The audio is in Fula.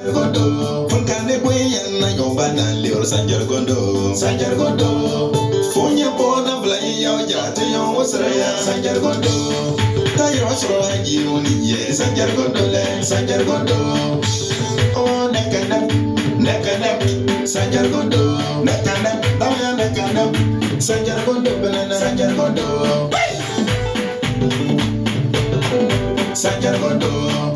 Gondo, Funkane Boyan, Yobana, Leo Sanjar Gondo, Sanjar Gondo, Funya Bona Blaya, Jatayon was Raya, Sanjar Gondo, Tayo Juni, Sanjar Gondo, Sanjar Gondo, oh, Nakana, Sanjar Gondo, Nakana, Daya Nakana, Sanjar Gondo, Banana, Sanjar Gondo, Sanjar Gondo.